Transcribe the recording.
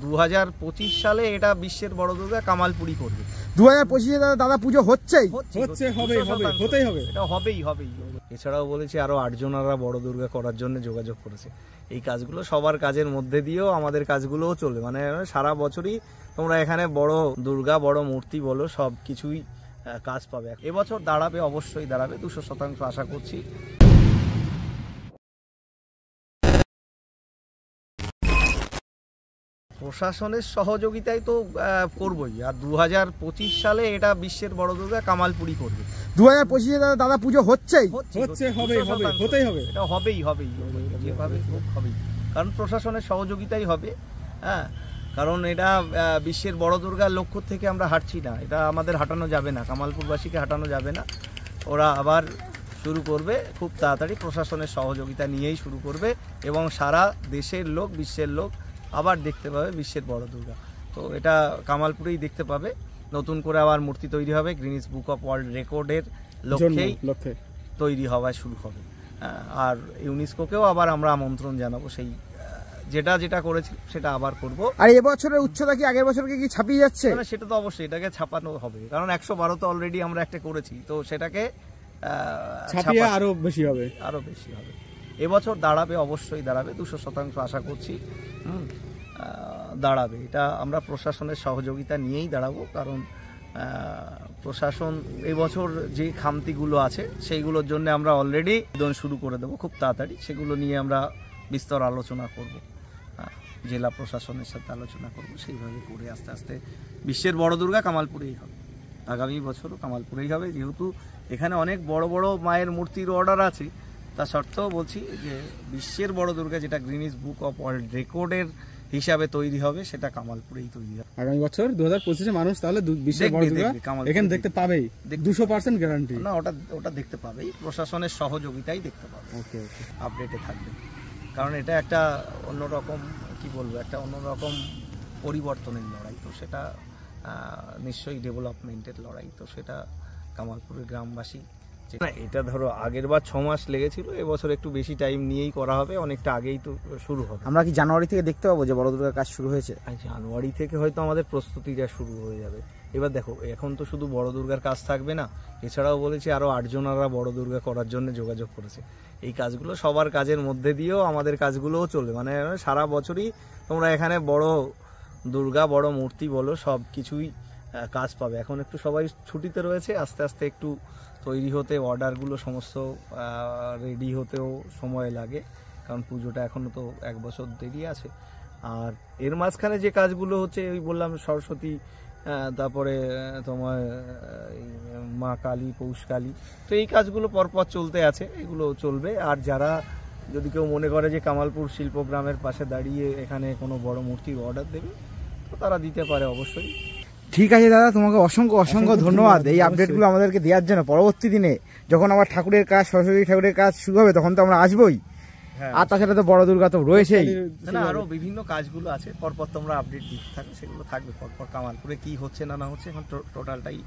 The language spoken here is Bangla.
2025 সালে এটা বিশ্বের বড় দুর্গা কামালপুরি করবে। 2025-এ দাদা পুজো হচ্ছেই হতেই হবে, এটা হবেই। এছাড়াও বলেছি আরো 8 জনারা বড় দুর্গা করার জন্য যোগাযোগ করেছে। এই কাজগুলো সবার কাজের মধ্যে দিয়েও আমাদের কাজগুলোও চলবে, মানে সারা বছরই তোমরা এখানে বড় দুর্গা, বড় মূর্তি বলো, সব কিছুই কাজ পাবে। এবছর দাঁড়াবে, অবশ্যই দাঁড়াবে, 200% আশা করছি। প্রশাসনের সহযোগিতায় তো করবই, আর 2025 সালে এটা বিশ্বের বড় দুর্গা কামালপুরি করবে। 2025-এ দাদা পুজো হচ্ছেই হতেই হবে, এটা হবেই, যেভাবে হবেই, কারণ প্রশাসনের সহযোগিতাই হবে। হ্যাঁ, কারণ এটা বিশ্বের বড় দুর্গার লক্ষ্য থেকে আমরা হাঁটছি না, এটা আমাদের হাঁটানো যাবে না, কামালপুরবাসীকে হাঁটানো যাবে না। ওরা আবার শুরু করবে খুব তাড়াতাড়ি, প্রশাসনের সহযোগিতা নিয়েই শুরু করবে, এবং সারা দেশের লোক, বিশ্বের লোক আবার দেখতে পাবে বিশ্বের বড় দুর্গা। তো এটা কামালপুরেই দেখতে পাবে। নতুন করে আবার মূর্তি তৈরি হবে, গিনেস বুক অফ ওয়ার্ল্ড রেকর্ডের লক্ষ্যে তৈরি হওয়া শুরু হবে। আর ইউনেস্কোকেও আবার আমরা আমন্ত্রণ জানাবো, সেই যেটা করেছি সেটা আবার করব। আর এবছরের উচ্চতা কি আগের বছরকে কি ছাপিয়ে যাচ্ছে? না, সেটা তো অবশ্যই, এটাকে ছাপানো হবে, কারণ 112 তো অলরেডি আমরা একটা করেছি, তো সেটাকে ছাপিয়ে আরো বেশি হবে। এবছর দাঁড়াবে, অবশ্যই দাঁড়াবে, 200% আশা করছি। দাঁড়াবে, এটা আমরা প্রশাসনের সহযোগিতা নিয়েই দাঁড়াবো, কারণ প্রশাসন এবছর যে খামতিগুলো আছে সেইগুলোর জন্য আমরা অলরেডি শুরু করে দেবো খুব তাড়াতাড়ি। সেগুলো নিয়ে আমরা বিস্তর আলোচনা করব, জেলা প্রশাসনের সাথে আলোচনা করব, সেইভাবে করে আস্তে আস্তে বিশ্বের বড় দুর্গা কামালপুরেই হবে। আগামী বছরও কামালপুরেই হবে, যেহেতু এখানে অনেক বড় বড় মায়ের মূর্তির অর্ডার আছে। তা সত্ত্বেও বলছি যে বিশ্বের বড় দুর্গা, যেটা গিনেস বুক অফ ওয়ার্ল্ড রেকর্ডের হিসাবে তৈরি হবে, সেটা কামালপুরেই তৈরি হবে। আগামী বছর 2025-এ মানুষ তাহলে বিশ্বের বড় দুর্গা এখানে দেখতে পাবেই, 200% গ্যারান্টি। না, ওটা দেখতে পাবেই, প্রশাসনের সহযোগিতাই দেখতে পাবে। ওকে, আপডেটে থাকবে, কারণ এটা একটা অন্যরকম, কি বলবো, একটা অন্যরকম পরিবর্তনের লড়াই। তো সেটা নিশ্চয়ই ডেভেলপমেন্টের লড়াই, তো সেটা কামালপুরের গ্রামবাসী। এটা ধরো আগের বার 6 মাস লেগেছিল, এবছর একটু বেশি টাইম নিয়েই করা হবে, অনেকটা আগেই তো শুরু হবে। আমরা কি জানুয়ারি থেকে দেখতে পাবো যে বড় দুর্গার কাজ শুরু হয়েছে? জানুয়ারি থেকে হয়তো আমাদের প্রস্তুতিটা শুরু হয়ে যাবে। এবার দেখো, এখন তো শুধু বড় দুর্গার কাজ থাকবে না, এছাড়াও বলেছি আরো 8 জনারা বড় দুর্গা করার জন্য যোগাযোগ করেছে। এই কাজগুলো সবার কাজের মধ্যে দিয়েও আমাদের কাজগুলোও চলবে, মানে সারা বছরই তোমরা এখানে বড় দুর্গা, বড় মূর্তি বলো, সব কিছুই কাজ পাবে। এখন একটু সবাই ছুটিতে রয়েছে, আস্তে আস্তে একটু তৈরি হতে, অর্ডারগুলো সমস্ত রেডি হতেও সময় লাগে, কারণ পুজোটা এখনও তো 1 বছর দেরি আছে। আর এর মাঝখানে যে কাজগুলো হচ্ছে, ওই বললাম সরস্বতী, তারপরে তোমার মা কালী, পৌষ কালী, তো এই কাজগুলো পরপর চলতে আছে, এগুলো চলবে। আর যারা যদি কেউ মনে করে যে কামালপুর শিল্পগ্রামের পাশে দাঁড়িয়ে এখানে কোনো বড় মূর্তির অর্ডার দেবে, তো তারা দিতে পারে অবশ্যই। ঠিক আছে দাদা, তোমাকে অসংখ্য ধন্যবাদ এই আপডেটগুলো আমাদেরকে দেওয়ার জন্য। পরবর্তী দিনে যখন আবার ঠাকুরের কাজ, সরস্বতী ঠাকুরের কাজ শুরু হবে, তখন তো আমরা আসবোই। আর তাছাড়া তো বড় দুর্গা তো রয়েছেই, আরো বিভিন্ন কাজগুলো আছে, পরপর তোমরা আপডেট দিতে থাকবে, সেগুলো থাকবে পরপর। কামালপুরে কি হচ্ছে না হচ্ছে এখন টোটালটাই